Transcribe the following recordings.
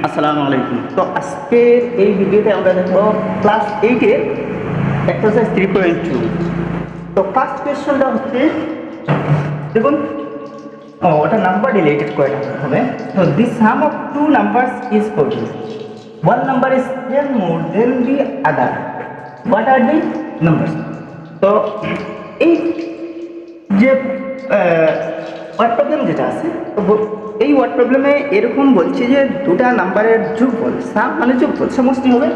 আসসালামু আলাইকুম। তো আজকের এই ভিডিওতে আমরা দেখব ক্লাস 8 এর এক্সারসাইজ 3.2। তো ফার্স্ট কোয়েশ্চনটা হচ্ছে, দেখুন ওটা নাম্বার রিলেটেড কয়টা হবে। তো the sum of two numbers is 14, one number is 10 more than the other, what are the numbers? তো এই যে ওয়ার্ড প্রবলেম যেটা আছে, তো এই ওয়ার্ড প্রবলেমে এরকম বলছে যে দুটা নাম্বারের যোগফল, সাম মানে যোগফল, সমষ্টি হবে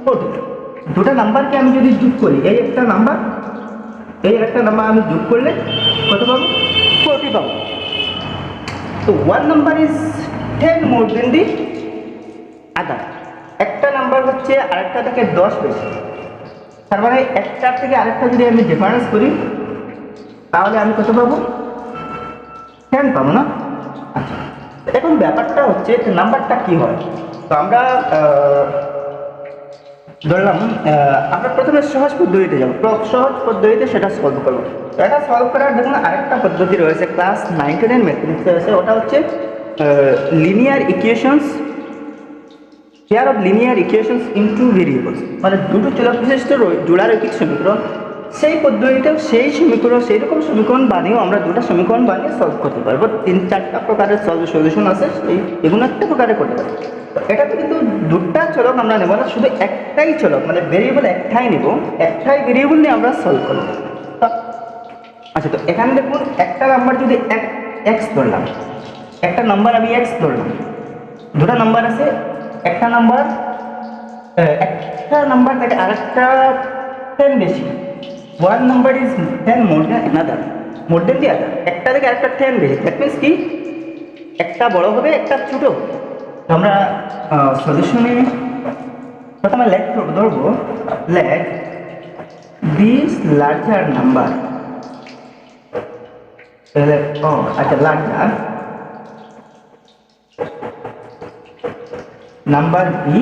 14। দুটা নাম্বারকে আমি যদি যোগ করি, এই একটা নাম্বার আমি যোগ করলে কত পাবো? 40 পাবো। তো one number is 10 more than the other, একটা নাম্বার হচ্ছে আরেকটা থেকে 10 বেশি। তার মানে একটার থেকে আরেকটা যদি আমি ডিফারেন্স করি তাহলে আমি কত পাবো? 10 পাবো না? আচ্ছা, এখন ব্যাপারটা হচ্ছে নাম্বারটা কি হয়। তো আমরা ধরলাম আমরা প্রথমে সহজ পদ্ধতিতে যাবো, সহজ পদ্ধতিতে সেটা সলভ করবো। তো এটা সলভ করার দেখুন আরেকটা পদ্ধতি রয়েছে, ক্লাস 9-10 ম্যাথমেটিক্সে রয়েছে, ওটা হচ্ছে linear equations, pair of linear equations into variables, মানে দুটো চলক বিশিষ্ট জোড়া রৈখিক সমীকরণ। সেই পদ্ধতিতেও সেই সমীকরণ, সেই রকম সমীকরণ বানিয়েও আমরা দুটো সমীকরণ বানিয়ে সলভ করতে পারবো। 3-4টা প্রকারের সলিউশন আছে, এগুলো একটা প্রকারে করতে পারবো। তো এটাতে কিন্তু দুটা চলক আমরা নেব না, শুধু একটাই চলক, মানে ভেরিয়েবল একটাই নেব, একটাই ভেরিয়েবল নিয়ে আমরা সলভ করবো। আচ্ছা, তো এখানে দেখুন একটা নাম্বার যদি এক্স ধরলাম, একটা নাম্বার আমি এক্স ধরলাম, দুটা নাম্বার আছে, একটা নাম্বার থেকে আরেকটা 10 বেশি, one number is 10 more than another, more than the other, একটা থেকে আরেকটা 10 বেশি। দ্যাট মিনস কি, একটা বড় হবে একটা ছোট। তো আমরা সলিউশনে প্রথমে ধরবো, লেট দিস লার্জার নাম্বার, আচ্ছা লার্জার নাম্বার বি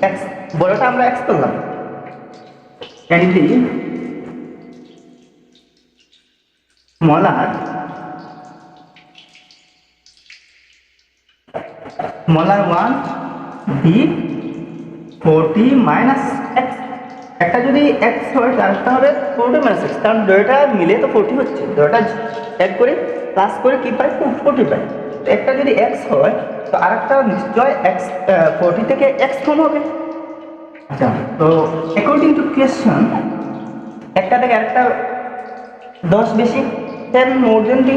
এক্স, বড়টা আমরা এক্স করলাম, and the smaller one be 40 minus x। একটা যদি x হয় তারটা হবে 40 minus x, কারণ দুটোটা মিলে তো 40 হচ্ছে, দুটোটা এক করে প্লাস করে কি পাই? 40 পাই। একটা যদি x হয় তো আরেকটা নিশ্চয় x 40 থেকে x কম হবে। আচ্ছা, তো অ্যাকর্ডিং টু কোয়েশ্চন একটা থেকে আরেকটা 10 বেশি, 10 মোর দেন দি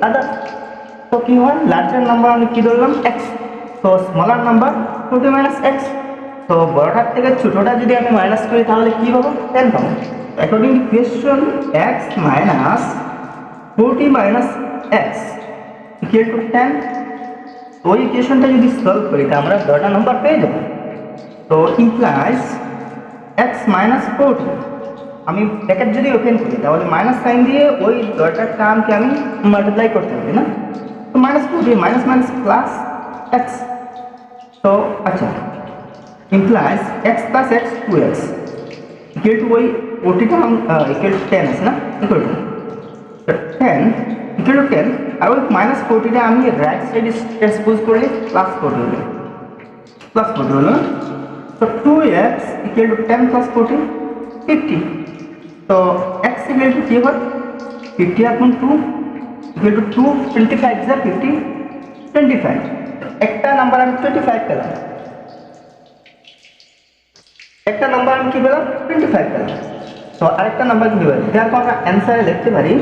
আদার। তো কি হয়, লার্জার নাম্বার আমি কি ধরলাম? x, তো স্মলার নাম্বার 40 মাইনাস x। তো বড়টার থেকে ছোটটা যদি আমি মাইনাস করি তাহলে কি পাবো? 10 পাবো। According to question x minus 40 minus x equal two 10। ওই ইকুয়েশনটা যদি সলভ করি তা আমরা বড়টা নাম্বার পেয়ে যাবো। তো ইমপ্লাইজ x মাইনাস 40, আমি ব্র্যাকেট যদি ওপেন করি তাহলে মাইনাস সাইন দিয়ে ওই দরটার টার্মকে আমি মাল্টিপ্লাই করতে হবে না। তো minus 40 minus minus plus x। তো আচ্ছা, implies x plus x 2x equal two ওই 40 টার্ম ইকুয়াল টু 10 আছে না, ইকুয়াল টু 10 ইকুয়াল টু 10, আর ওই মাইনাস 40টা আমি রাইট সাইডে ট্রান্সপোজ করলে প্লাস 40 হলো, প্লাস 40 হলো। তো 2x ইকুয়াল টু 10 প্লাস 40 50। তো x ইকুয়াল টু কি হয়? 50 আপন 2 ইকুয়াল টু 2, 25 যা 50, 25। একটা নাম্বার আমি 25 পেলাম, একটা নাম্বার আমি কি পেলাম? 25 পেলাম। তো আরেকটা নাম্বার কি পেলাম? দেখো আমরা অ্যান্সারে লিখতে পারি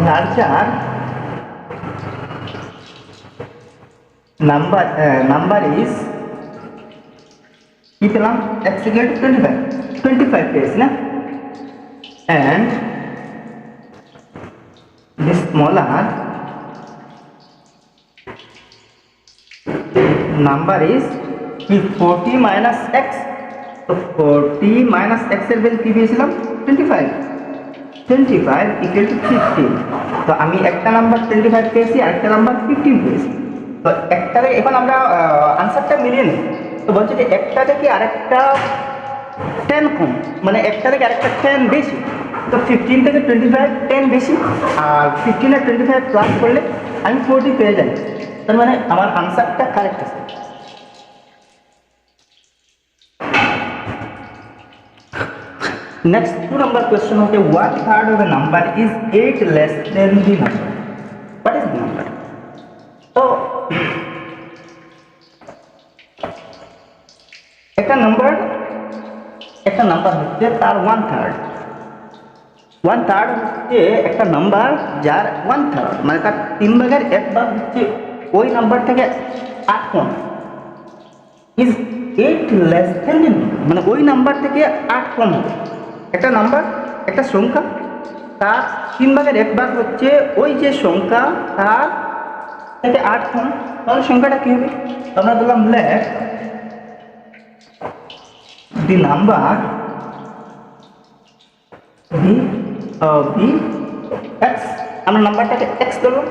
লার্জার নাম্বার ইজ কি পেলাম? x ইকুয়াল টু 25 পেয়েছি না, and the smaller number is 40 minus x। তো 40 minus x এর ভ্যালু কি পেয়েছিলাম? 25 ইকুয়াল টু 15। তো আমি একটা নাম্বার 25 পেয়েছি, আরেকটা নাম্বার 15 পেয়েছি। তো একটা, এখন আমরা আনসারটা মিলিয়ে নিই। তো বলছে যে একটা থেকে আরেকটা 10 কম, মানে একটা থেকে আরেকটা 10 বেশি। তো 15 থেকে 25 10 বেশি, আর 15 আর 25 প্লাস করলে আমি 40 পেয়ে যাই, তার মানে আমার আনসারটা কারেক্ট আছে। নেক্সট 2 নম্বর কোয়েশ্চন হচ্ছে what third of a number is 8 less than the number? What is the number? তো একটা নাম্বার হচ্ছে তার 1/3 হচ্ছে একটা নাম্বার যার 1/3 মানে তার 3/1 হচ্ছে ওই নাম্বার থেকে 8 কম, ইজ 8 লেস দেন, মানে ওই নাম্বার থেকে 8 কম হবে। একটা নাম্বার, একটা সংখ্যা, তার 3/1 হচ্ছে ওই যে সংখ্যা তার থেকে 8 কম, তাহলে সংখ্যাটা কী হবে? আমরা বললাম let the number be x, আমরা নাম্বারটাকে x ধরলাম।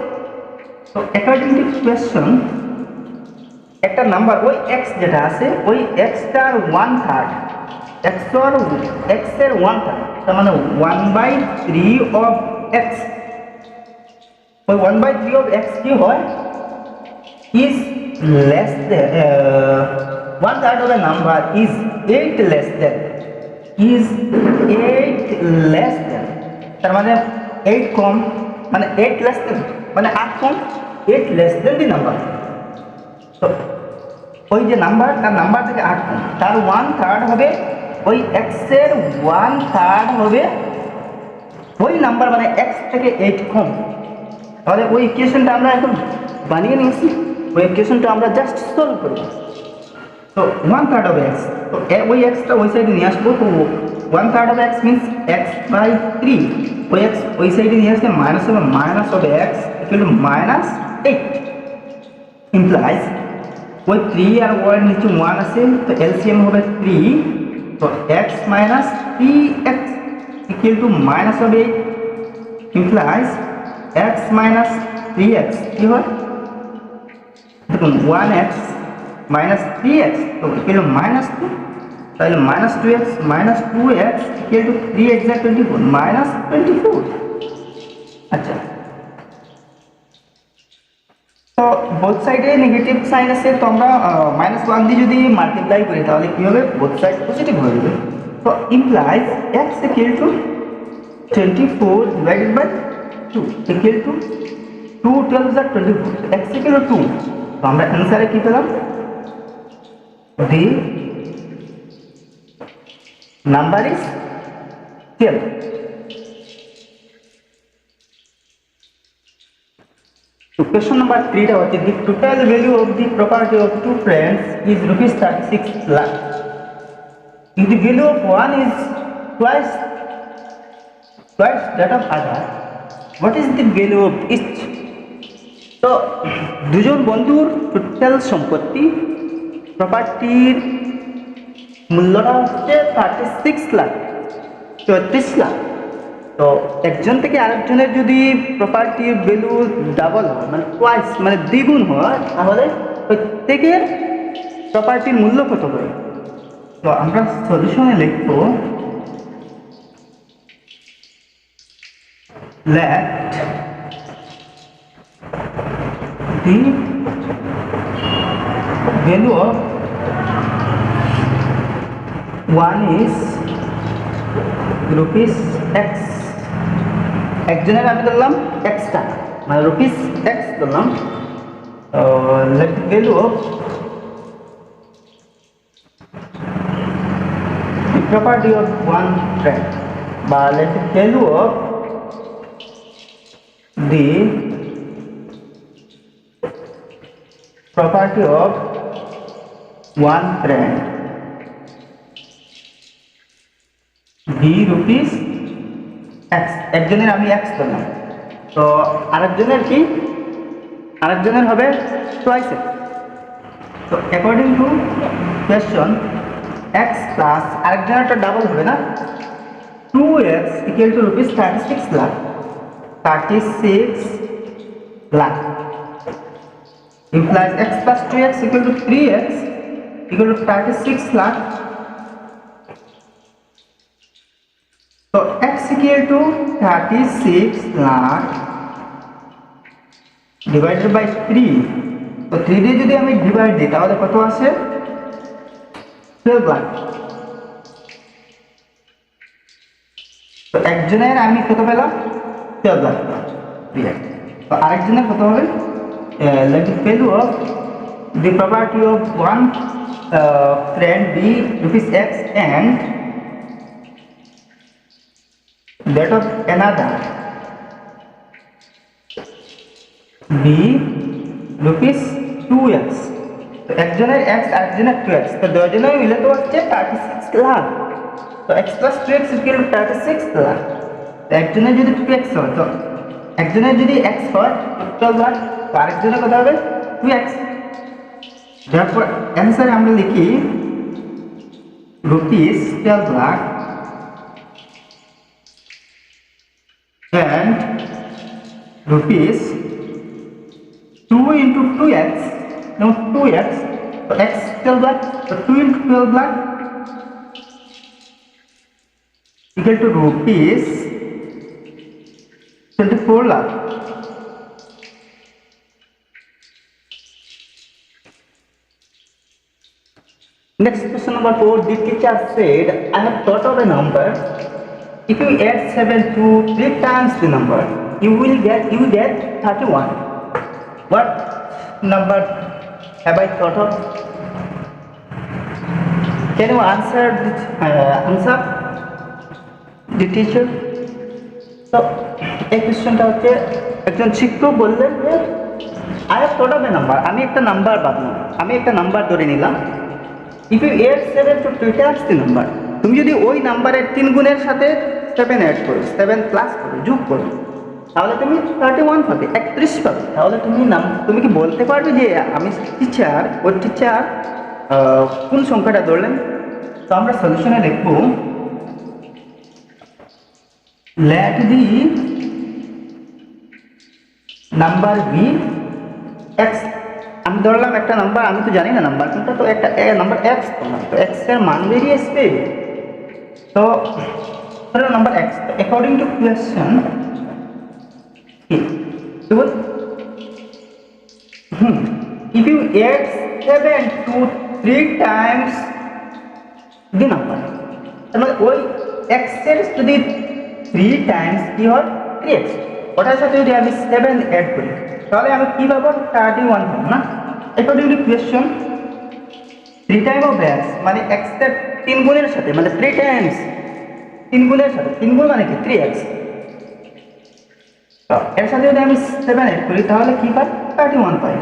তো অ্যাকর্ডিং টু কোয়েশ্চন একটা নাম্বার ওই x যেটা আছে ওই x-টার 1/3, x এর 1/3, তার মানে 1/3 of x, ওই 1/3 of x কি হয়? is less than 1/3 of a number is 8 less than, তার মানে 8 কম, মানে 8 less than মানে 8 কম, 8 less than the number। তো ওই যে নাম্বার তার নাম্বার থেকে 8 কম, তার 1/3 হবে ওই x এর 1/3 হবে ওই নাম্বার, মানে x থেকে 8 কম। তাহলে ওই ইকুয়েশনটা আমরা এখন বানিয়ে নিয়েছি, ওই ইকুয়েশনটা আমরা জাস্ট সলভ করব। তো 1/3 of x, তো ওই এক্সটা ওই সাইডে নিয়ে আসবো। তো 1/3 of x মিনস x/3, ওই x ওই সাইডে নিয়ে আসলে মাইনাস হবে, মাইনাস হবে x ইকুয়াল টু -8 ইমপ্লাইজ ওই 3 আর ওয়ার নিচে 1 আছে, তো এলসিএম হবে 3, তো x minus 3x equal to minus হবে 8 ইমপ্লাইজ x মাইনাস 3x কি হয়? দেখুন 1x মাইনাস 3x তো ইকুয়াল টু -2, তাহলে -2x minus 2x equal two 3x আর 24 -24। আচ্ছা, তো বোথ সাইডে নেগেটিভ সাইন আছে, তো আমরা -1 দিয়ে যদি মাল্টিপ্লাই করি তাহলে কি হবে? বোথ সাইড পজিটিভ হয়ে যাবে। তো implies x equal to 24 divided by 2 equal to 2 12 আর 24, x ইকুয়াল টু 2। তো আমরা অ্যান্সারে কি পেলাম? The number is 12। So question number 3 টা হচ্ছে the total value of the property of two friends is rupees 36 lakh. If the value of one is twice that of other, what is the value of each? তো দুজন বন্ধুর total সম্পত্তি, প্রপার্টির মূল্যটা হচ্ছে 36 লাখ, 34 লাখ। তো একজন থেকে আরেকজনের যদি প্রপার্টির ভ্যালু ডাবল হয়, মানে টুয়াইস মানে দ্বিগুণ হয়, তাহলে প্রত্যেকের প্রপার্টির মূল্য কত হয়? তো আমরা সলিউশনে লিখব let the value of one is rupees x, একজনের আমি ধরলাম x টাকা, মানে রুপিস x ধরলাম। let the value of the property of one friend, বা let the value of the property of one friend be rupees x, একজনের আমি x ধরলাম, তো আরেকজনের কি? আরেকজনের হবে twice x। তো according to question x plus আরেকজনেরটা ডাবল হবে না, 2x equal to rupees 36 lakh, 36 lakh implies x plus 2x equal to 3x equal to 36 lakh। So x equal to 36 lakh divided by 3, তো 3 দিয়ে যদি আমি ডিভাইড দিই তাহলে কত আসে 12 লাখ। তো একজনের আমি কত পেলাম 12 লাখ পেলাম। তো আরেকজনের কত হবে let the value of the property of one friend be rupees x and that of another be rupees 2x। তো একজনের x আরেকজনের 2x, তো দুজনের মিলে তো হচ্ছে 36 লাখ। তো x plus 2x equal to 36 lakh. তো একজনের যদি 2x হয়, তো একজনের যদি x হয় 12 লাখ, তো আরেকজনের কত হবে 2x। তারপর অ্যান্সারে আমরা লিখি rupees 12 lakh and rupees 2 into 2x, no 2x, so x 12 lakh, so 2 into 12 lakh equal to rupees 24 lakh। Next question number 4, the teacher said, I have thought of a number. If you add 7 to 3 times the number, you will get 31. What number have I thought of? Can you answer the teacher? So এই কোশ্চেনটা হচ্ছে একজন শিক্ষক বললেন যে I have thought of a number, আমি একটা number ভাবলাম, আমি একটা নাম্বার ধরে নিলাম। If you add 7 to 3 times the number, তুমি যদি ওই নাম্বারের 3 গুণের সাথে 7 অ্যাড করো, 7 প্লাস করো, যোগ করো, তাহলে তুমি 31 পাবে, 31 পাবে। তাহলে তুমি কি বলতে পারবে যে আমি টিচার, ওই টিচার কোন সংখ্যাটা ধরলেন? তো আমরা সলিউশনে লিখব let the number be x। আমি ধরলাম একটা নাম্বার, আমি তো জানি না নাম্বার কোনটা, তো একটা নাম্বার x ধরলাম, তো x এর মান বেরিয়ে আসবে। তো ধরো নাম্বার x, তো according to question if you add 7 to 3 times the number, তার মানে ওই x এর যদি 3 টাইমস কি হয় 3x, ওটার সাথে যদি আমি 7 অ্যাড করি তাহলে আমি কি পাবো 31 পাবো না। According to question 3 time of x মানে x এর 3 গুণের সাথে, মানে 3 টাইমস 3 গুণের সাথে, 3 গুণ মানে কি 3x, তো এর সাথে যদি আমি 7 অ্যাড করি তাহলে কি পাই 31 পাই।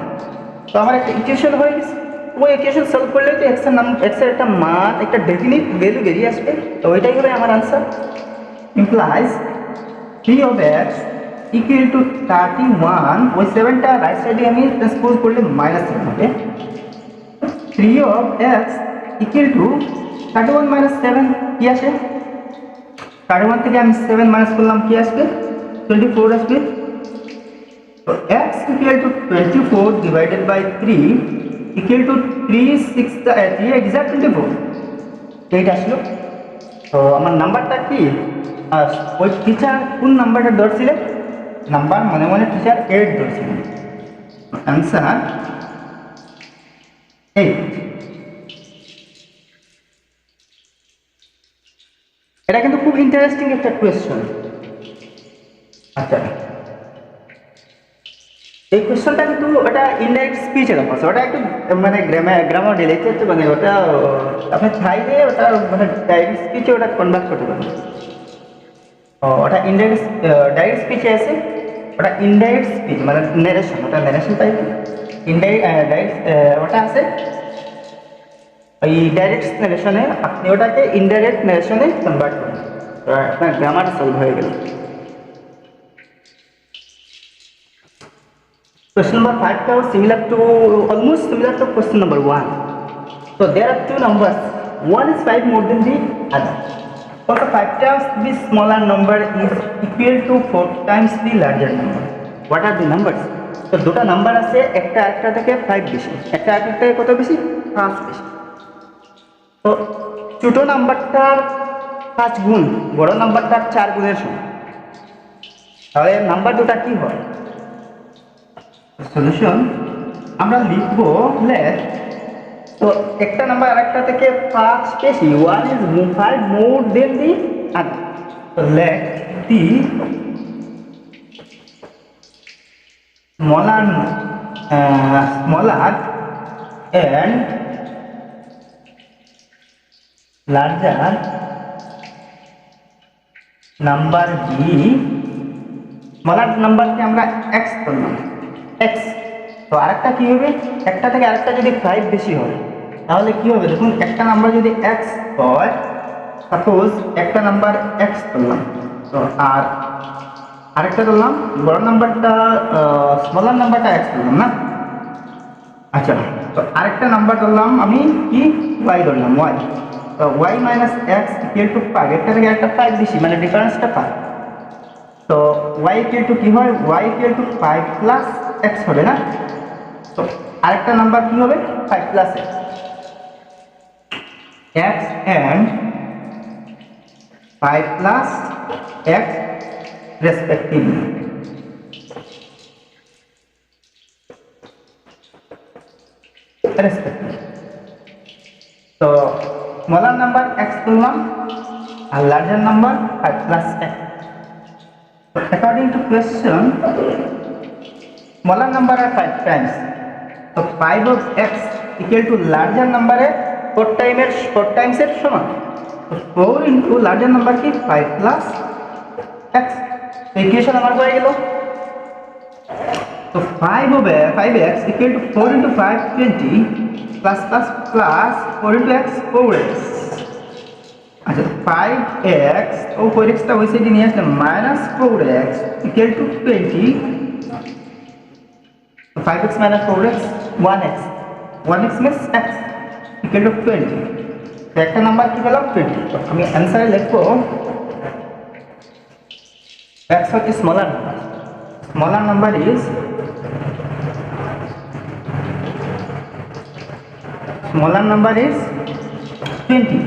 তো আমার একটা ইকুয়েশন হয়ে গেছে। ওই ইকুয়েশন সলভ করলে তো x এর একটা মান, একটা ডেফিনিট ভ্যালু বেরিয়ে আসবে। তো ওইটাই হবে আমার answer. implies 3 of x equal to 31, ওই 7টা রাইট সাইডে আমি ট্রান্সপোজ করলে -7 হবে। 3 of x equal to 31 minus 7 কি আসে, 31 থেকে আমি 7 মাইনাস করলাম কি আসবে 24 আসবে। তো x equal to 24 divided by 3 equal to 3 exact 24, এইটা আসলো। তো আমার নাম্বারটা কি, ওই টিচার কোন নাম্বারটা ধরছিলেন, নাম্বার মনে মনে টিচার 8 ধরছিলেন। অ্যান্সার 8। এটা কিন্তু খুব ইন্টারেস্টিং একটা কোয়েশ্চন। আচ্ছা, এই কোয়েশ্চনটা কিন্তু ওটা ইনডাইরেক্ট স্পিচের অফার, ওটা একটু মানে গ্রামার রিলেটেড, মানে ওটা আপনি চাইলে ওটা মানে ডাইরেক্ট স্পিচে ওটা কনভার্ট করতে পারেন। ওটা ডাইরেক্ট স্পিচে আছে, ওটা ইনডাইরেক্ট স্পিচ মানে ন্যারেশন, ওটা ন্যারেশন টাইপ। ডাইরেক্ট ওটা আছে ওই ডাইরেক্ট ন্যারেশনে, আপনি ওটাকে ইনডাইরেক্ট ন্যারেশনে কনভার্ট করেন, আপনার গ্রামার সলভ হয়ে গেল। Question number 5 was almost similar to question number 1. So there are two numbers, one is 5 more than the other. For the 5 times the smaller number is equal to 4 times the larger number. What are the numbers? So দুটো number আছে, একটা একটা থেকে 5 বেশি, একটা একটা থেকে কত বেশি 5 বেশি। তো ছোট নাম্বারটার 5 গুণ, বড় নাম্বারটার 4 গুণের সমান। তাহলে নাম্বার দুটা কি হয়, সলিউশন আমরা লিখব লেট, তো একটা নাম্বার আরেকটা থেকে 5 বেশি, one is 5 more than the other, তো let the smaller and larger number be, smaller নাম্বারকে আমরা x করলাম x, তো আরেকটা কি হবে, একটা থেকে আরেকটা যদি 5 বেশি হয় তাহলে কি হবে, দেখুন একটা নাম্বার যদি x হয়, সাপোজ একটা নাম্বার x করলাম, তো আর আরেকটা ধরলাম বড় নাম্বারটা, স্মলার নাম্বারটা x ধরলাম না। আচ্ছা, তো আরেকটা নাম্বার ধরলাম আমি কি y ধরলাম y, তো y minus x equal to 5, একটা থেকে একটা 5 বেশি মানে ডিফারেন্সটা 5, তো y ইকুয়াল টু কি হয়, y equal to 5 plus x হবে না, তো আরেকটা নাম্বার কি হবে 5 plus x and 5 plus x respectively. তো স্মলার নাম্বার x করলাম আর larger number 5 plus x, so according to question smaller number are 5 times, so 5 of x equal to larger number এর 4 times এর সমান, তো 4 into larger number কি 5 plus x, equation আমার হয়ে গেল, তো 5x equal to 4 into 5 20 plus plus plus 4 into x 4x, আচ্ছা 5x ও 4x টা ওই সাইডে নিয়ে আসলে minus 4x equal to 20, 5x minus 4x 1x means x equal to 20, তো একটা নাম্বার কি পেলাম 20, তো আমি অ্যানসারে লিখবো x হচ্ছে smaller number is smaller number is 20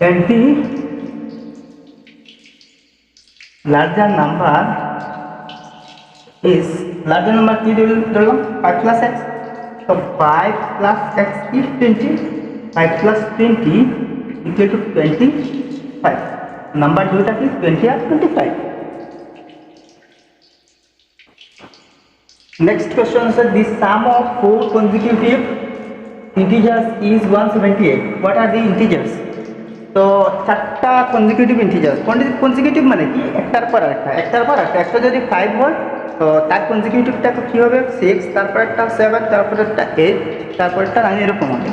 and the larger number is, larger number কি ধরলাম 5 plus x, so 5 plus x is 20, 5 plus 20 equal to 25, number দুইটা কি 20 আর 25। Next question is the sum of 4 consecutive integers is 178. What are the integers? তো চারটা consecutive integers, consecutive মানে কি একটার পর আরেকটা, একটা যদি 5 হয় তো তার consecutive-টা কি হবে 6, তারপর একটা 7, তারপর একটা 8, তারপর একটা 9 এরকম হবে,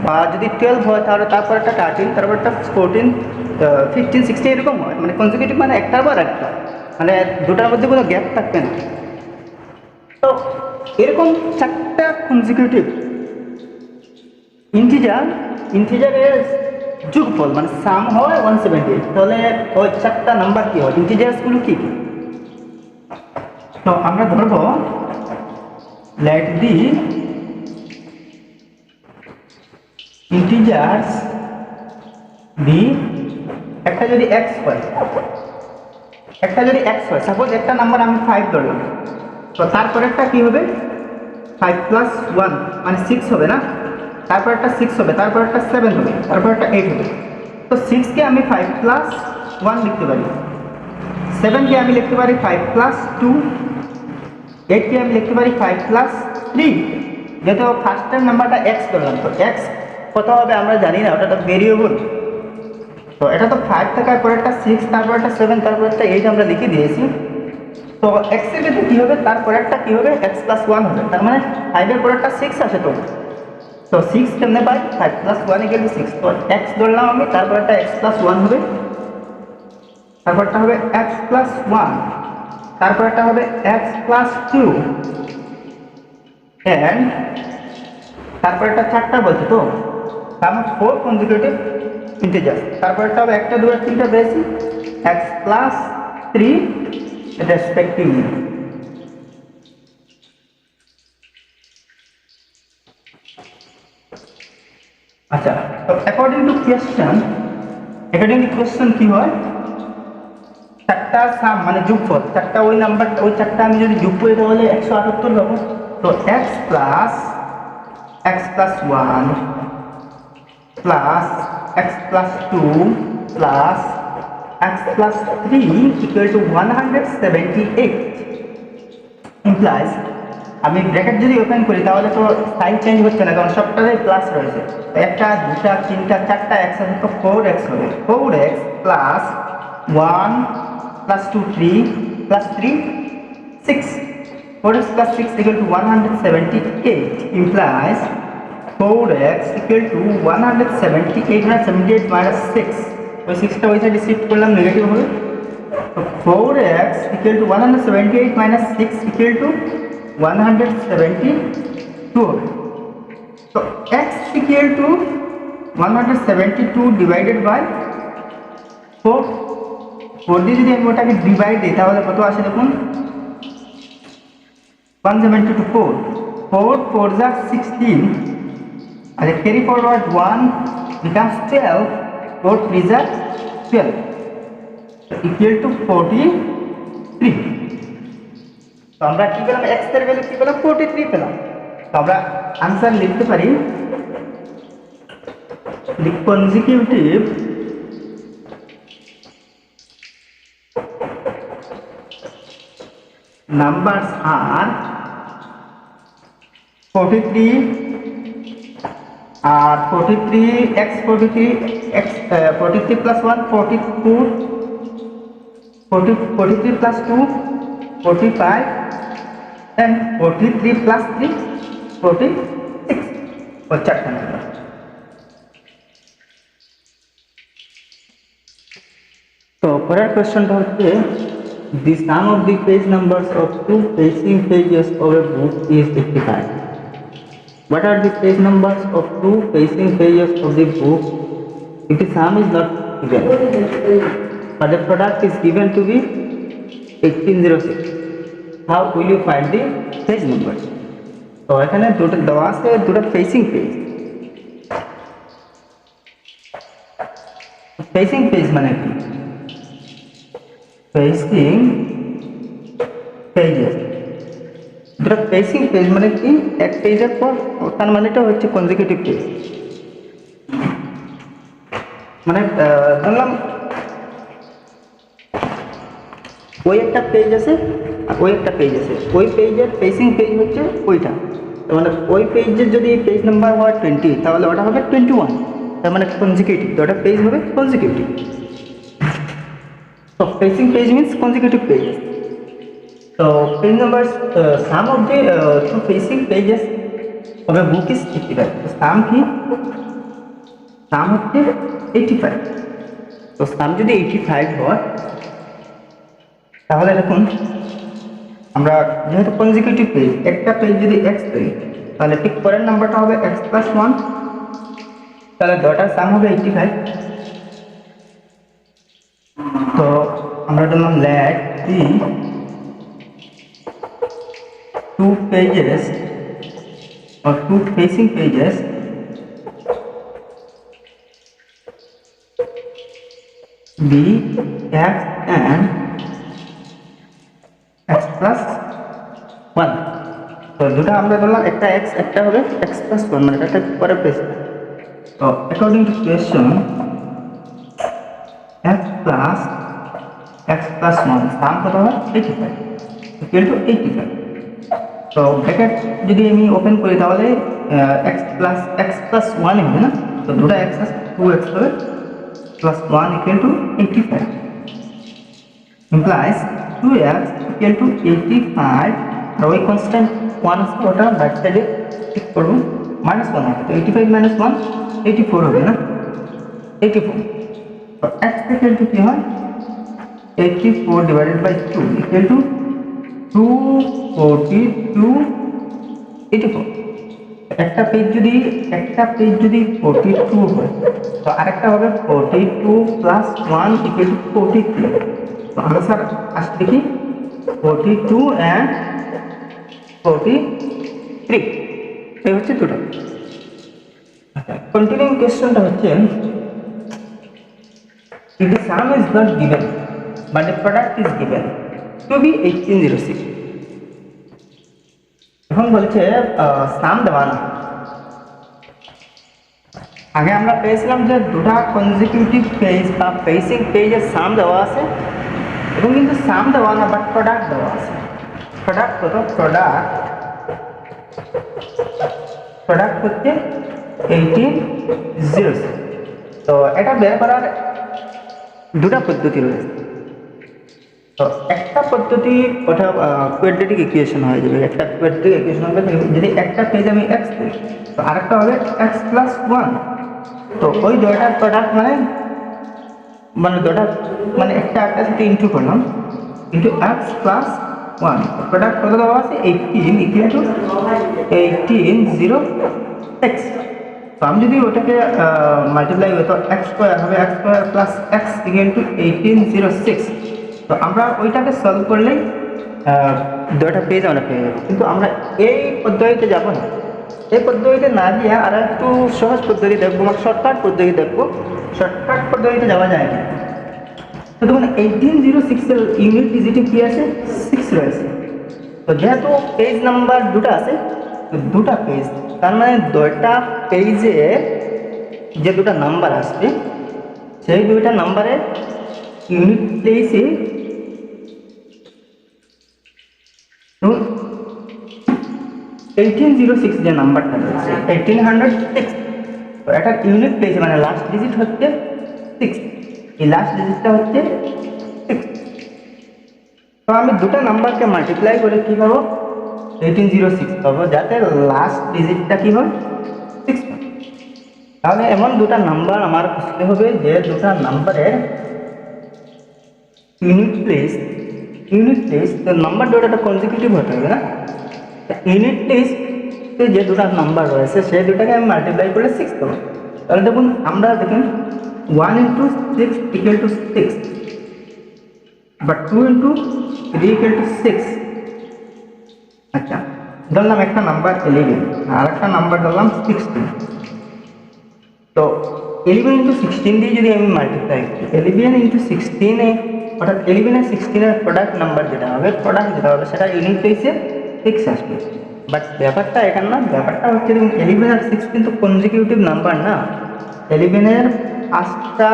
বা যদি 12 হয় তাহলে তারপর একটা 13, তারপর একটা 14, 15, 16 এরকম হয়, মানে consecutive মানে একটার পর একটা, মানে দুটার মধ্যে কোনো গ্যাপ থাকবে না। তো এরকম চারটা কনজিকিউটিভ ইন্টিজারের যোগফল মানে সাম হয় 178, তাহলে ওই চারটা নাম্বার কি হয়, ইন্টিজার্সগুলো কি কি, তো আমরা ধরব লেট দি ইন্টিজার্স বি, একটা যদি x হয়, সাপোজ একটা নাম্বার আমি 5 ধরলাম, তো তারপরেরটা কি হবে 5 প্লাস 1 মানে 6 হবে না, তারপর একটা 6 হবে, তারপর একটা 7 হবে, তারপর একটা 8 হবে, তো 6 কে আমি 5 প্লাস 1 লিখতে পারি, 7 কে আমি লিখতে পারি 5 প্লাস 2, 8 কে আমি লিখতে পারি 5 প্লাস 3, যেহেতু ফার্স্টের নাম্বারটা x ধরলাম, তো x কত হবে আমরা জানি না, ওটা তো ভেরিয়েবল, তো এটা তো 5 থাকার পর একটা 6, তারপর একটা 7, তারপর একটা 8 আমরা লিখে দিয়েছি, তো x এর ক্ষেত্রে কি হবে, তারপর একটা কি হবে x প্লাস 1 হবে, তার মানে 5 এর পর একটা 6 আসে, তো 6 কেমনে পাই 5 প্লাস 1 ইকুয়াল টু 6, তো x ধরলাম আমি, তারপর একটা x প্লাস 1 হবে, তারপরটা হবে x প্লাস 1, তারপর একটা হবে x প্লাস 2 এন্ড তারপর একটা চারটা বলছে, তো তারপর 4 কনজিকিউটিভ ইন্টিজার, তারপর একটা হবে 1 2 3 বেশি x প্লাস 3 respectively. আচ্ছা, তো অ্যাকর্ডিং টু কোয়েশ্চেন কি হয়, চারটা চারটা সাম মানে যোগফল, চারটা ওই নাম্বার, ওই চারটা আমি যদি যোগ করি তাহলে 178 পাবো। তো x plus one plus x plus two plus x plus three equal to 178 implies, আমি ব্র্যাকেট যদি ওপেন করি তাহলে তো সাইন চেঞ্জ হচ্ছে না, কারণ সবটাতেই প্লাস রয়েছে। একটা দুটা তিনটা চারটা এক্স আছে, তো 4x হবে। 4x plus 1 plus 2 3 plus 3 6, 4x plus 6 equal to 178 implies 4x equal to 178 minus 6, ওই 6টা ওই সাইডে শিফট করলাম, নেগেটিভ হবে। তো 4x equal to 178 minus 6 equal to 172 হবে। তো x equal to 172 divided by 4, 4 দিয়ে যদি আমি ওটাকে ডিভাইড দিই তাহলে কত আসে দেখুন, 172 4, 4 4 are 16, and carry forward 1 becomes 12, 4 3 are 12, equal to 43। তো আমরা কি পেলাম, x এর ভ্যালু কি পেলাম, 43 পেলাম। তো আমরা आंसर লিখতে পারি the consecutive numbers are 43 and 43 x 43 x 43 plus 1 42 43 plus 2 45 and 43 plus 3 46 और चारटा नंबर। तो परेर क्वेश्चनটা হচ্ছে the sum of the page numbers of two facing pages of a book is 85. What are the page numbers of two facing pages of the book if the sum is not given, but the product is given to be 1806? How will you find the page numbers? তো এখানে দুটো দেওয়া আছে, দুটো facing page. Facing page মানে কি, facing pages, দুটো facing page মানে কি, এক পেজের পর তার মানেটা হচ্ছে কনজিকিউটিভ পেজ। মানে ধরলাম ওই একটা পেজ আছে আর ওই একটা পেজ আছে, ওই পেজের ফেসিং পেজ হচ্ছে ওইটা, তার মানে ওই পেজের যদি পেজ নাম্বার হয় 20 তাহলে ওটা হবে 21, তার মানে কনজিকিউটিভ, তো ওটা পেজ হবে কনজিকিউটিভ। তো facing page means consecutive page. তো page number sum of the two facing pages of a book is 85। তো সাম কি, সাম হচ্ছে 85। তো সাম যদি 85 হয় তাহলে দেখুন আমরা যেহেতু কনজিকিউটিভ পেজ, একটা পেজ যদি x ধরি তাহলে ঠিক পরের নাম্বারটা হবে x প্লাস 1, তাহলে দুটার সাম হবে 85। তো আমরা বললাম late the two pages or two facing pages be x and x plus 1। তো দুটো আমরা বললাম একটা x একটা হবে x plus 1, মানে এটা পরে পেজ। তো according to question x plus 1 সাম কত হয় 85 ইকুয়াল টু 85। তো ব্র্যাকেট যদি আমি ওপেন করি তাহলে x plus 1 হবে না, তো দুটো x আছে 2x হবে plus 1 equal to 85 implies 2x equal to 85, আর ওই কনস্ট্যান্ট 1 আছে ওটা ব্যাক সাইডে ঠিক করব, -1 হবে, তো 85 minus 1 84 হবে না, 84। তো x equal to কি হয় 84 divided by 2 equal to 242 84। একটা পেজ যদি 42 হয় তো আরেকটা হবে 42 plus 1 equal to 43। তো आंसर আসছে কি 42 and 43, এই হচ্ছে দুটো। আচ্ছা, কন্টিনিউইং কোশ্চেনটা হচ্ছে if the sum is not given but the product is given to be 1806. এখন বলছে সাম দেওয়া না। আগে আমরা পেয়েছিলাম যে দুটা কনজিকিউটিভ পেজ বা পেসিং পেজের সাম দেওয়া আছে এবং কিন্তু সাম দেওয়া না, বাট প্রোডাক্ট দেওয়া আছে। প্রোডাক্ট কত? প্রোডাক্ট হচ্ছে 1806। তো এটা বের করার দুটা পদ্ধতি রয়েছে। তো একটা পদ্ধতি ওটা কোয়াড্রেটিক ইকুয়েশন হয়ে যাবে, একটা কোয়াড্রেটিক ইকুয়েশন হবে যদি একটা পেজ আমি এক্স দিই, তো আরেকটা হবে এক্স প্লাস ওয়ান। তো ওই দুটার প্রোডাক্ট মানে দুটা মানে একটা সাথে ইন্টু করলাম, into x plus one. Product কত দেওয়া আছে? 18 ইকুয়াল টু 1806। তো আমি যদি ওটাকে মাল্টিপ্লাই করি তো এক্স স্কোয়ার হবে, x square plus x equal to 1806। তো আমরা ওইটাকে সলভ করলেই দুটা পেজ আমরা পেয়ে যাবো। কিন্তু আমরা এই পদ্ধতিতে যাব না, এই পদ্ধতিতে না গিয়ে আর একটু সহজ পদ্ধতি দেখবো, মানে শর্টকাট পদ্ধতি দেখবো। শর্টকাট পদ্ধতিতে যাওয়া যায় না। তো দেখুন 1806 ইউনিট ডিজিটে কী আছে? 6 রয়েছে। তো যেহেতু পেজ নাম্বার দুটো আছে, তো দুটা পেজ, তার মানে দুটা পেজে যে দুটা নাম্বার আসবে সেই দুইটা নাম্বারে ইউনিট প্লেসে ধরুন 1806 যে নাম্বারটা রয়েছে 1806, তো এটার ইউনিট প্লেসে মানে লাস্ট ডিজিট হচ্ছে 6, এই লাস্ট ডিজিটটা হচ্ছে 6। তো আমি দুটো নাম্বারকে মাল্টিপ্লাই করে কী পাবো? 1806 পাবো, যাতে লাস্ট ডিজিটটা কী হয়? 6। তাহলে এমন দুটা নাম্বার আমার খুঁজতে হবে যে দুটা নাম্বারের ইউনিট প্লেস তো নাম্বার দুটো কনজিকিউটিভ হতে হবে না? ইউনিট প্লেস যে দুটা নাম্বার রয়েছে সেই দুটাকে আমি মাল্টিপ্লাই করে 6 পাবো। তাহলে দেখুন আমরা দেখুন 1 into 6 equal to 6, but 2 into 3 equal to 6। আচ্ছা, ধরলাম একটা নাম্বার 11 আর একটা নাম্বার ধরলাম 16। তো 11 into 16 দিয়ে যদি আমি মাল্টিপ্লাই করি, 11 into 16 অর্থাৎ 11 আর 16 প্রোডাক্ট নাম্বার যেটা হবে সেটা ইউনিট প্লেসে 6 আসবে। বাট ব্যাপারটা এখানে না, ব্যাপারটা হচ্ছে দেখুন 11 আর 6 কিন্তু কনজিকিউটিভ নাম্বার না। 11 ফার্স্টটা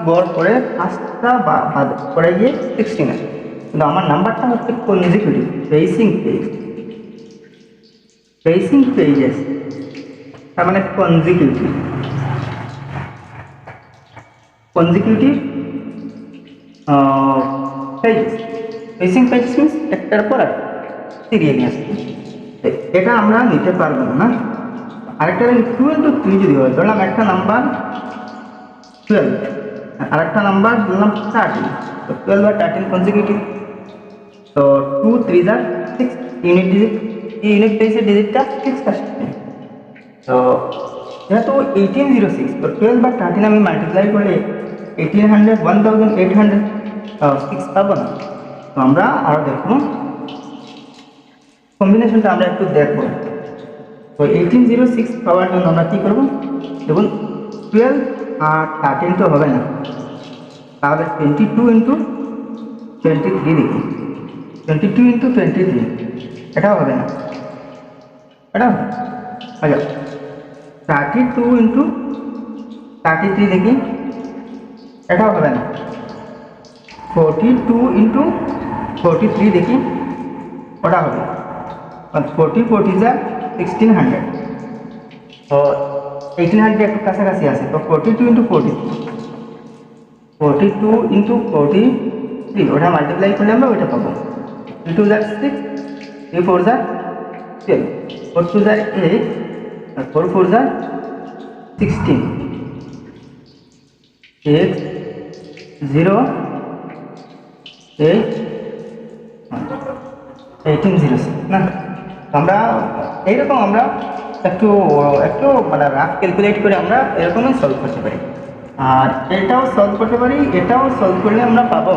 গড় করে ফার্স্টটা বাদ করে গিয়ে 16 আসে, কিন্তু আমার নাম্বারটা হচ্ছে কনজিকিউটিভ পেসিং পেজেস, তার মানে কনজিকিউটিভ পেসিং পেজেস মিনস একটার পর একটা সিরিয়ালি আসবে। এটা আমরা নিতে পারবো না। আরেকটা 2 into 3 যদি হয়, ধরলাম একটা নাম্বার 12 আরেকটা নাম্বার ধরলাম 13, তো 12 আর 13 কনজিকিউটিভ। তো 2 3 are 6 ইউনিট ডিজিট, এই ইউনিট প্লেসের ডিজিটটা 6 আসছে। তো যেহেতু 1806, তো 12 বা 13 আমি মাল্টিপ্লাই করলে 1806 পাবো না। তো আমরা আরও দেখবো কম্বিনেশনটা, আমরা একটু দেখবো। তো 1806 পাওয়ার জন্য আমরা কী করবো? দেখুন 12 আর 13 তো হবে না, তাহলে 22 into 23 দেখি, 22 into 23 এটাও হবে না, এটাও আচ্ছা 32 into 33 দেখি, এটাও হবে না। 42 into 43 দেখি, ওটা হবে। 40 40 যা 1600, তো 1800 একটু কাছাকাছি আছে। তো 42 into 43 ওটা মাল্টিপ্লাই করলে আমরা ওইটা পাবো। 3 2 যা 6, 3 4 যা 12, 4 2 যা 8, আর 4 4 যা 16, 6 0 8 1806 না। আমরা এইরকম আমরা একটু মানে রাফ ক্যালকুলেট করে আমরা এরকমই সলভ করতে পারি, আর এটাও সলভ করতে পারি, এটাও সলভ করলে আমরা পাবো।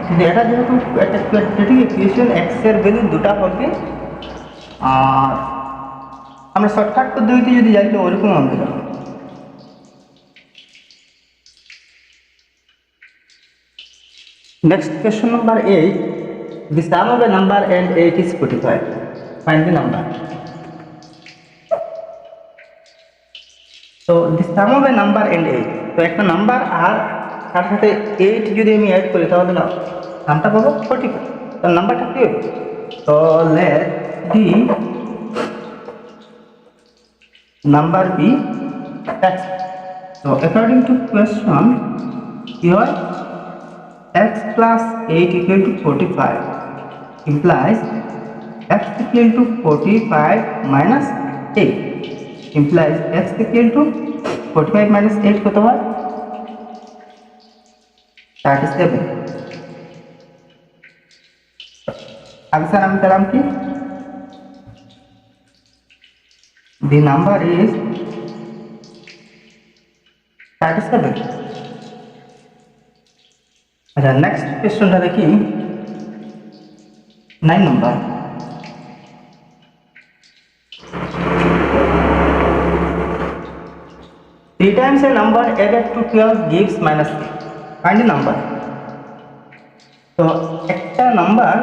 কিন্তু এটা যেহেতু একটা কোয়াড্রেটিক ইকুয়েশন, এক্সের ভ্যালু দুটা হবে, আর আমরা শর্টকাট পদ্ধতিতে যদি যাই তো ওরকম আমরা যাবো। Next question number 8. The sum of a number and 8 is 45. Find the number. So the sum of a number and 8. তো একটা নাম্বার আর তার সাথে 8 যদি আমি অ্যাড করি তাহলে না নামটা পাবো 45। তো নাম্বারটা কি হবে? So let the number be x. So according to question, here x plus 8 equal to 45 implies x equal to 45 minus 8 implies x equal to 45 minus 8 কত হয়? 37। आंसर हम পেলাম কি? The number is 37। अच्छा नेक्स्ट क्वेश्चनটা দেখি 9 number। Three times a number added to 12 gives minus 3. Find the number. तो একটা number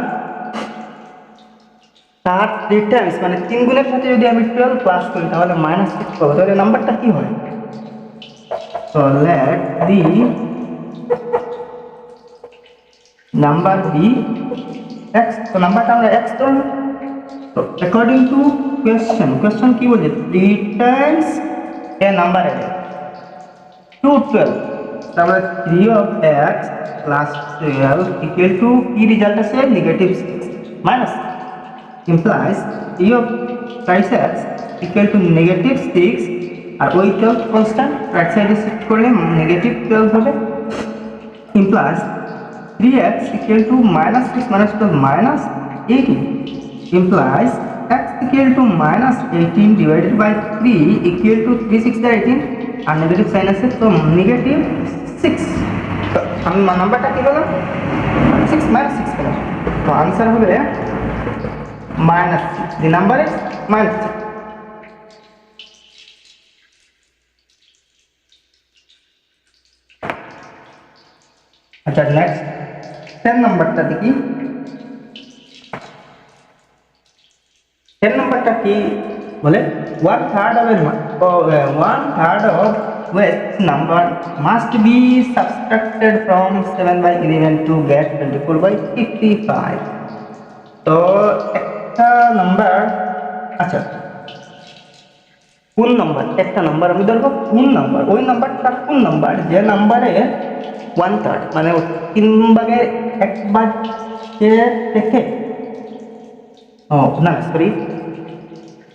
তার 3 টাইমস মানে 3 গুণের সাথে যদি আমি 12 প্লাস করি তাহলে -6 পাবো। তাহলে নাম্বারটা কি হয়? So let the number be x। তো নাম্বারটা আমরা x ধরলাম। তো according to question কি বলছে? 3 times a number added to 12 তাহলে 3 of x plus 12 equal to কি রেজাল্ট আছে? -6 minus implies 3 of twice x equal to -6 আর ওই 12 কনস্ট্যান্ট রাইট সাইডে শিফট করলে -12 হবে implies 3x equal to -6 minus 12 minus 18 implies x equal to -18 divided by 3 equal to 3 6 18 R negative sign আছে তো -6। তো আমি নাম্বারটা কি বললাম? 6 -6 পেলাম। তো आंसर হবে -6। the number is -6। अच्छा नेक्स्ट 10 नंबरটা দেখি। 10 नंबरটা কি বলে? 1/3 of which number must be subtracted from 7/11 to get 24/55। তো একটা নাম্বার আচ্ছা কোন নাম্বার? একটা নাম্বার আমি ধরবো কোন নাম্বার? ওই নাম্বারটা কোন নাম্বার যে নাম্বারে 1/3 মানে 3 ভাগের 1 ভাগের থেকে না সরি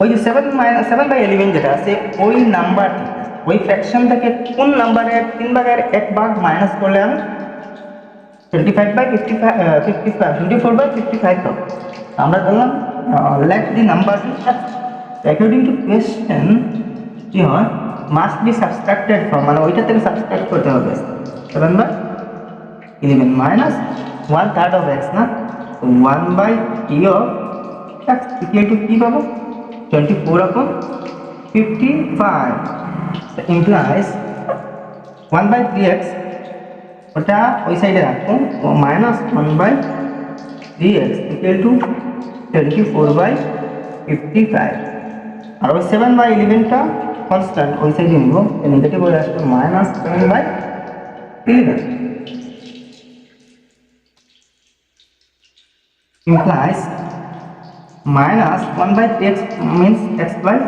ওই যে 7/11 যেটা আছে ওই নাম্বার ওই ফ্র্যাকশন থেকে কোন নাম্বারে 3 ভাগের 1 ভাগ মাইনাস করলে আমি 24/55 পাবো। আমরা বললাম late the number according to question কি হয়? মাস্ট বি সাবস্ট্রাক্টেড ফ্রম মানে ওইটা থেকে সাবস্ট্রাক্ট করতে হবে 7/11 minus 1/3 of x না 1/3 of x equal to কি পাবো? 24/55 implies 1/3x ওটা ওই সাইডে রাখবো minus 1/3x equal to 24/55 আর ওই 7/11টা কনস্ট্যান্ট ওই সাইডে নিব নেগেটিভ হয়ে আসবে -7/11 implies minus 1/3x means x/3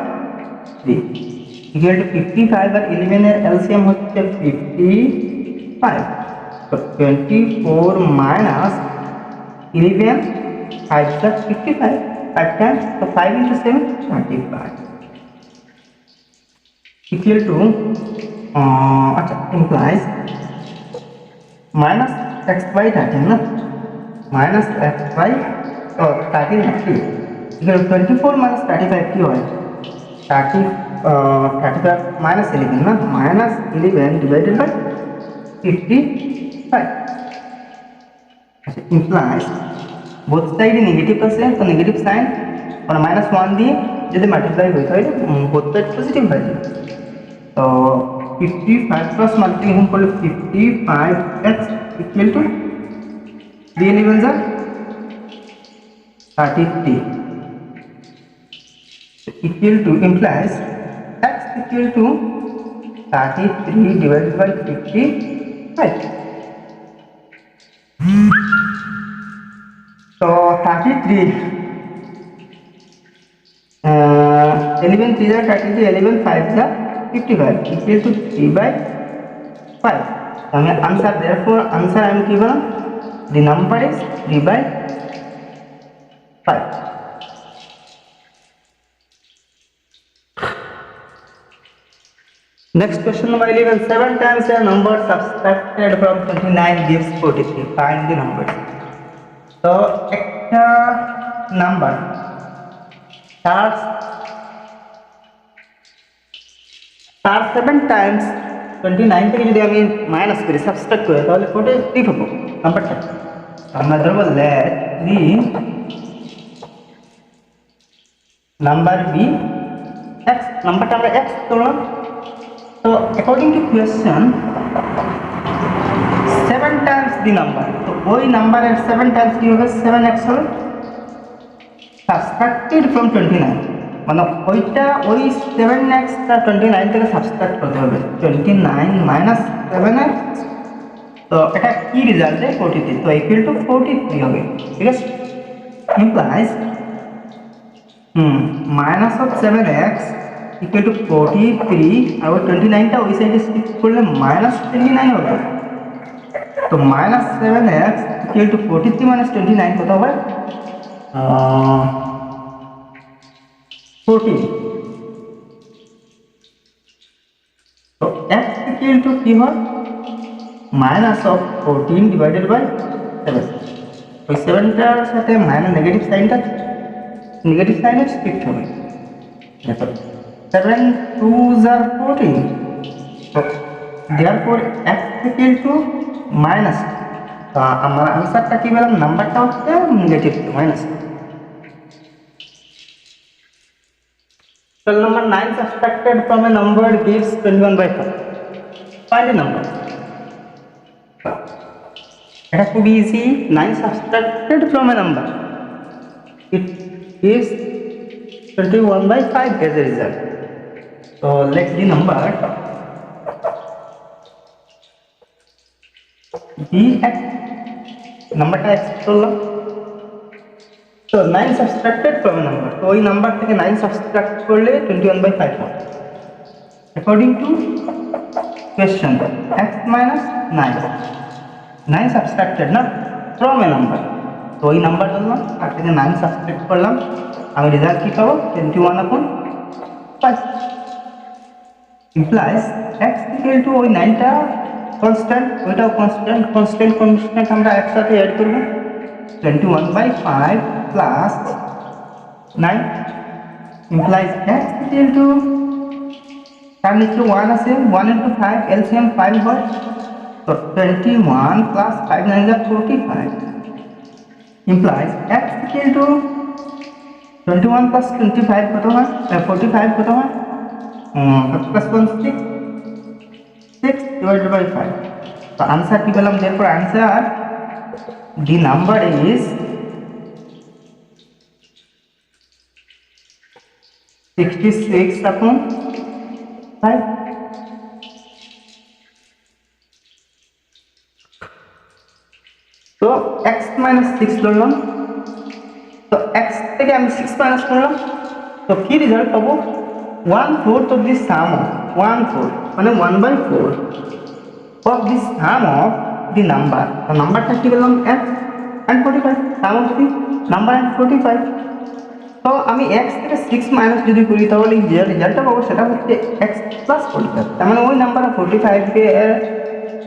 equal to 55 আর 11 এর এলসিএম হচ্ছে 55 তো 24 minus 11 5 plus 55 5 times so 5 into 7 25 equal to acha implies minus x/13 na minus x/13 equal to 24 minus 35 কি হয় 35 minus 11 na minus 11 divided by 55 implies both side negative আছে তো negative sign মানে -1 দিয়ে যদি মাল্টিপ্লাই হয় তাহলে both side পজিটিভ হয়ে যাবে তো 55 প্লাস মাল্টিপ্লিকেশন করলে 55x equal to 3 11 are 33 equal to implies x equal to 33 divided by 55. So 33 11 3 are 33, 11 5 are 55 equal to 3 by 5. Answer, therefore answer I am given, the number is 3 by 5. Next question number 11. 7 times a number subtracted from 29 gives 43. Find the numbers. So একটা number তার 7 Times 29 থেকে যদি আমি minus করি, subtract করি, তাহলে 43 পাবো নাম্বারটা। আমরা ধরবো let the number be x, নাম্বারটা আমরা এক্স ধরলাম। তো according to question 7 times the number, তো ওই নাম্বারের 7 টাইমস কি হবে, 7x হবে সাবস্ট্রাক্টেড ফ্রম 29, মানে ওইটা ওই 7xটা 29 থেকে সাবস্ট্রাক্ট করতে হবে, 29 মাইনাস 7x। তো এটা কি রেজাল্ট দেয় 43, তো ইকুয়াল টু 43 হবে, ঠিক আছে। Implies minus of 7x equal to 43, আর ওই 29টা ওই সাইডে শিফট করলে মাইনাস 29 হবে। তো minus 7x equal to 43 minus 29 কত হবে, 14। তো x ইকুয়াল টু কি হয়, মাইনাস অফ 14 ডিভাইডেড বাই 7। ওই 7টার সাথে মাইনাস নেগেটিভ সাইনে শিফট হবে। দেখো 7 2s are 14, so therefore x equal to minus, তো আমার আনসারটা কি বললাম, নাম্বারটা হচ্ছে negative minus. So number 9 subtracted from a number gives 21/5. Find the number. এটা খুব easy, 9 subtracted from a number, it gives 21/5 as a result. So let the number be x, নাম্বারটা x করলাম। তো 9 সাবট্রাক্টেড ফ্রম এ নাম্বার, তো ওই number থেকে 9 subtract করলে 21/5 হয় according to question. x minus 9 subtracted না ফ্রম এ নাম্বার, তো ওই নাম্বার ধরলাম, তার থেকে 9 সাবট্রাক্ট করলাম, আমি রেজাল্ট কি পাবো 21/5। ইমপ্লাইজ x ইকুয়াল টু ওই 9টা কনস্ট্যান্ট, ওইটাও কনস্ট্যান্ট আমরা একসাথে অ্যাড করব, 21/5 plus 9 implies x equal two, তার নিচে 1 আছে, 1 ইন্টু 5 এলসিএম 5 হয়, তো 21 প্লাস 5 9 যা 45 implies x equal two 21 plus 25 কত হয়, 45 কত হয়, plus 6 divided by 5. So answer কি পেলাম, therefore answer the number is 66/5. তো x minus 6 ধরলাম, তো x থেকে আমি 6 মাইনাস করলাম, তো কি রেজাল্ট পাবো, 1/4 of the sum of 1/4 মানে 1/4 of the sum of the number, তো নাম্বারটা কি বললাম x and 45, sum of the number and 45। তো আমি x থেকে 6 মাইনাস যদি করি তাহলে যে রেজাল্টটা পাবো সেটা হচ্ছে x প্লাস 45, তার মানে ওই নাম্বার 45 এর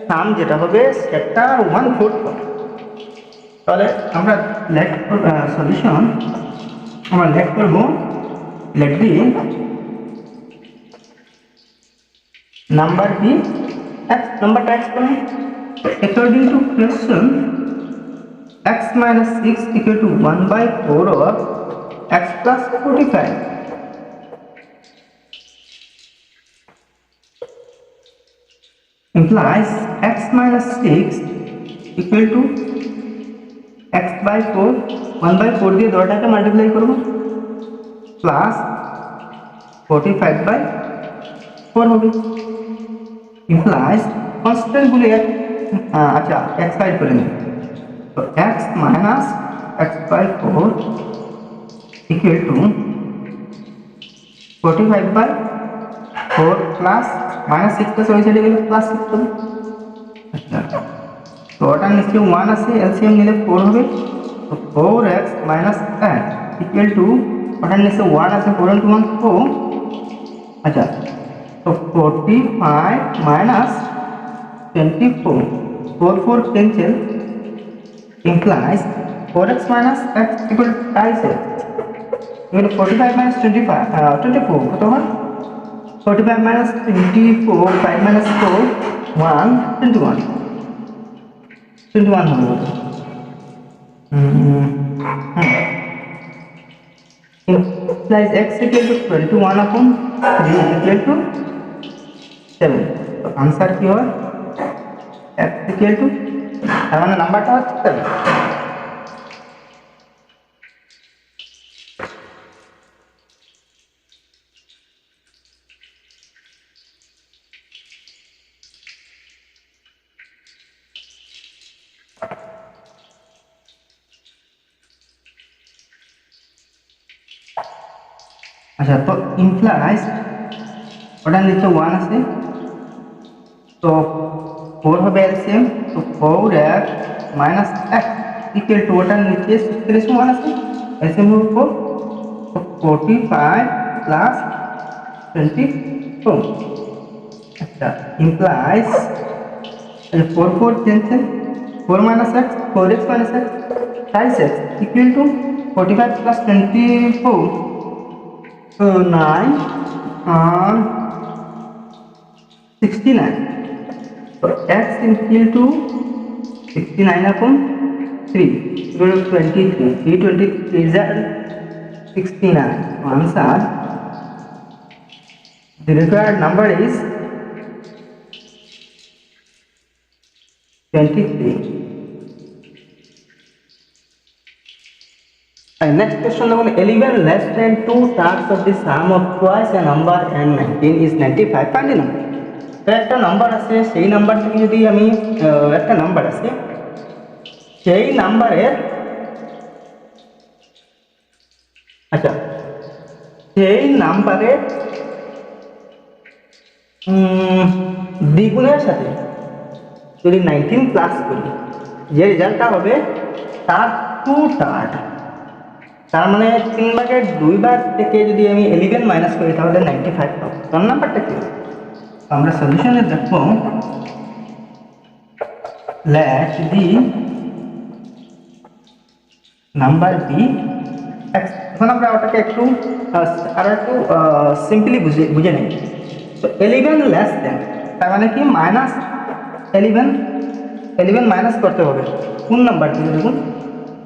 সাম যেটা হবে সেটা 1/4 হবে। তাহলে আমরা লেট সলিউশন আমরা লেট করব, let be number be x, নাম্বারটা x করুন, according to question x minus 6 equal to 1/4 of x plus 45. Implies x minus 6 equal to x/4 1/4 দিয়ে দড়টাকে মাল্টিপ্লাই করব প্লাস 45/4 হবে ইমপ্লাইজ কনস্ট্যান্টগুলো আচ্ছা x5 করে নিই তো x minus x/4 equal to 45/4 plus minus 6 plus ওই সাইডে গেলে প্লাস 6 হবে আচ্ছা তো ওটার নিচে 1 আছে এলসিএম নিলে 4 হবে তো 4x minus x equal to ওটার নিচে 1 আছে 4 into 1 4 আচ্ছা তো 45 minus 24 4 cancel implies 4x minus x equal to twice x equal to 45 minus 24 কত হয় 45 minus 24 5 minus 4 1 21 হবে কত implies x equal to 21 upon 3 equal to 7 তো आंसर কি হয় x equal to তার মানে নাম্বারটা হচ্ছে 7 আচ্ছা তো ইমপ্লাইজ ওটার নিচে 1 আছে তো 4 হবে এলসিএম তো 4x minus x equal to ওটার নিচে 6 1 আছে এলসিএম হবে 4 তো 45 plus 24 আচ্ছা implies 4 cancel 4 minus x 4x minus x twice x equal to 45 plus 24 so 9 and 69 so x equal to 69 upon 3 equal to 23 323 is 69 answer the required number is 23 and next question দেখুন 11 less than 2 thirds of the sum of twice a number and 19 is 95 find the number তো একটা number আছে সেই number থেকে যদি আমি একটা number আছে সেই নাম্বারের আচ্ছা সেই নাম্বারের দ্বিগুণের সাথে যদি 19 প্লাস করি যে রেজাল্টটা হবে তার 2 থার্ড তার মানে 3/2 থেকে যদি আমি 11 মাইনাস করি তাহলে 95 পাবো তার নাম্বারটা কি হবে আমরা সলিউশনে দেখব let the number be x এখন আমরা ওটাকে একটু সিম্পলি বুঝে নেই তো 11 লেস দেন তার মানে কি মাইনাস 11 মাইনাস করতে হবে কোন নাম্বার থেকে দেখুন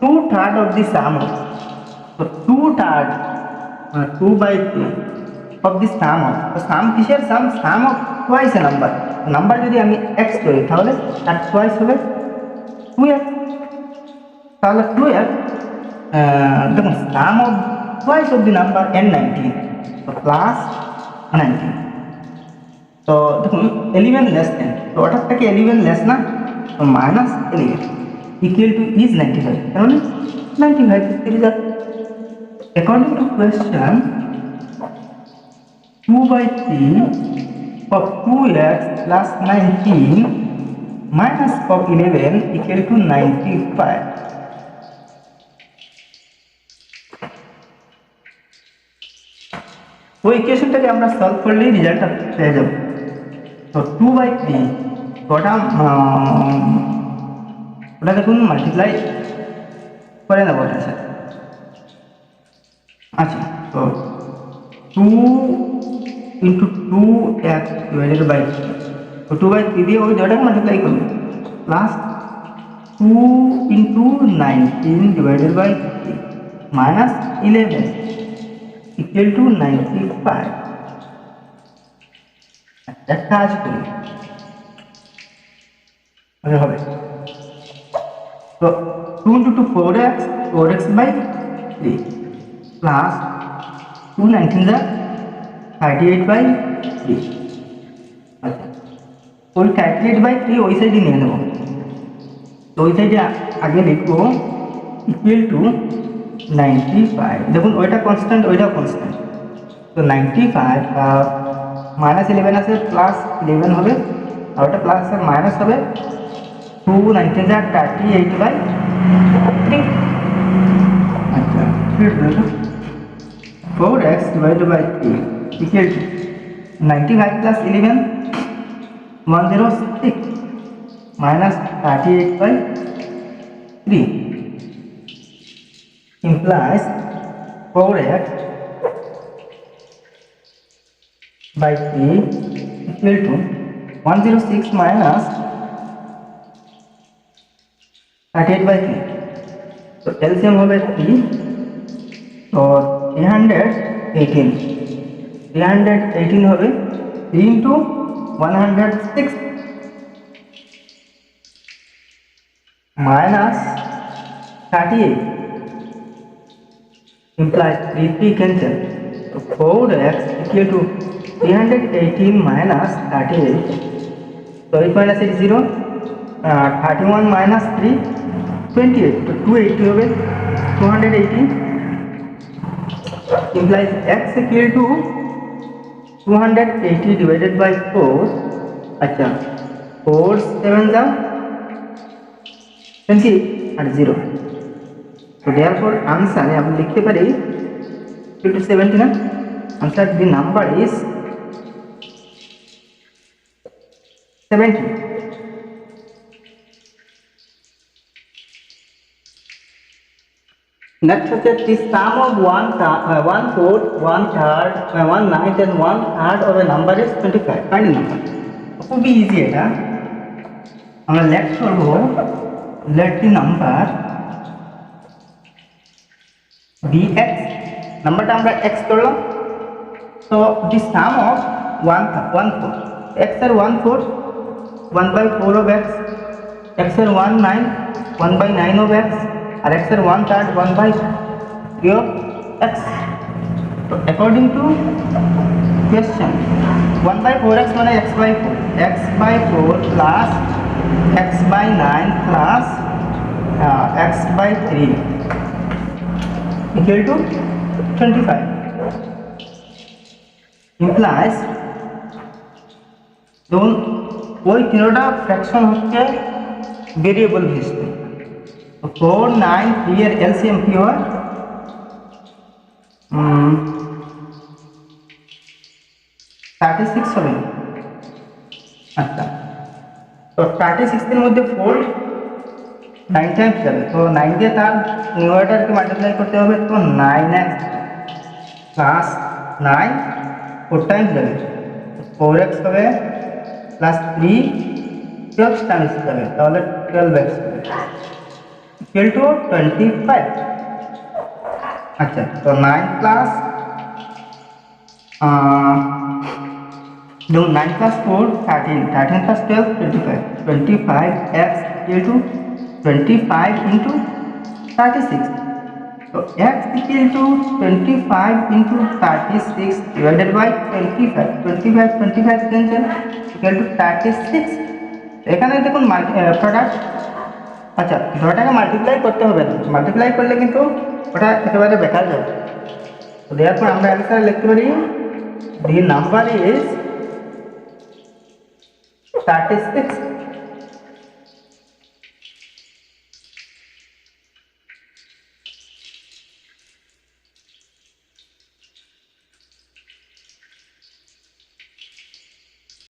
2 থার্ড অফ দি সাম তো 2 third 2/3 of the sum of তো সাম কিসের সাম অফ টুয়াইস এ নাম্বার যদি আমি x করি তাহলে তার টুয়াইস হবে 2x তাহলে 2x দেখুন sum of twice of the number n 19 তো প্লাস 19 তো দেখুন 11 লেস দেন তো ওটার থেকে 11 লেস না তো মাইনাস 11 ইকুয়াল টু ইজ 95 তার মানে 95 result according to question 2/3 of 2x plus 19 minus of 11 equal to 95 ওই ইকুয়েশনটাকে আমরা সলভ করলেই রেজাল্টটা পেয়ে যাব তো 2/3 ওটা দেখুন মাল্টিপ্লাই করে নেব ওটার সাথে আচ্ছা তো 2 into 2x divided by 3 तो 2/3 দিয়ে ওই দুটোকে মাল্টিপ্লাই করব plus 2 into 19 divided by 3 minus 11 equal to 95 একটা কাজ করি হবে তো 2 into 2 4x, 4x by 3 plus 2 19 the 38 by 3। আচ্ছা ওই 38 by 3 ওই সাইডে নিয়ে নেব, তো ওই সাইডে আগে লিখবো ইকুয়াল টু 95। দেখুন ওইটা কনস্ট্যান্ট ওইটাও কনস্ট্যান্ট, তো 95 মাইনাস 11 আছে প্লাস 11 হবে, আর ওটা প্লাস আর মাইনাস হবে 2 19 যা 38 বাই 3। আচ্ছা 4x divided by 3 equal to 95 plus 11 106 minus 38 by 3 implies 4x by 3 equal to 106 minus 38 by 3। तो LCM होगा 3 और 318 হবে 3 into 106 minus 38 implies 3 cancel, so 4x equal to 318 minus 38, so 8 minus 8 0, 31 minus 3 28, तो 280 হবে 280 implies x equal to 280 divided by 4। अच्छा 4 7 जा 20 और 0, so therefore answer हम लिखते पारी equal to 70 ना, answer the number is 70। Next is the sum of 1/4, 1/3, 1/9 and 1/3 of a number is 25. Find the number. খুব ইজি এটা, আমরা লেট করব let the number bx, নাম্বারটা আমরা x করলাম, তো the sum of 1/4 x এর 1/4 1/4 of x, x এর 1/9 1/9 of x, और x এর 1/3 1/3 of x। तो according to question 1/4x মানে x/4 plus x/9 plus x/3 equal to 25 implies ধরুন ওই তিনটা ফ্র্যাকশন হচ্ছে ভেরিয়েবল হিসেবে, 4 9 3 এর এলসিএম কি হয় 36 হবে। আচ্ছা তো 36 এর মধ্যে 4 9 টাইমস যাবে, তো 9 দিয়ে তার নিউমারেটরকে মাল্টিপ্লাই করতে হবে, তো 9x প্লাস 9 4 টাইমস যাবে 4x হবে প্লাস 3 12 টাইমস যাবে, তাহলে 12x হবে equal to 25। अच्छा तो 9 plus 9 plus 4 13, 13 plus 12 25, 25x equal to 25 into 36, so x equal to 25 into 36 divided by 25 cancel equal to 36। এখানে দেখুন প্রোডাক্ট, আচ্ছা ধরটাকে মাল্টিপ্লাই করতে হবে না, মাল্টিপ্লাই করলে কিন্তু ওটা একেবারে বেকার যাবে, তো দেয়ারপর আমরা অ্যান্সার লিখতে পারি the number is 36।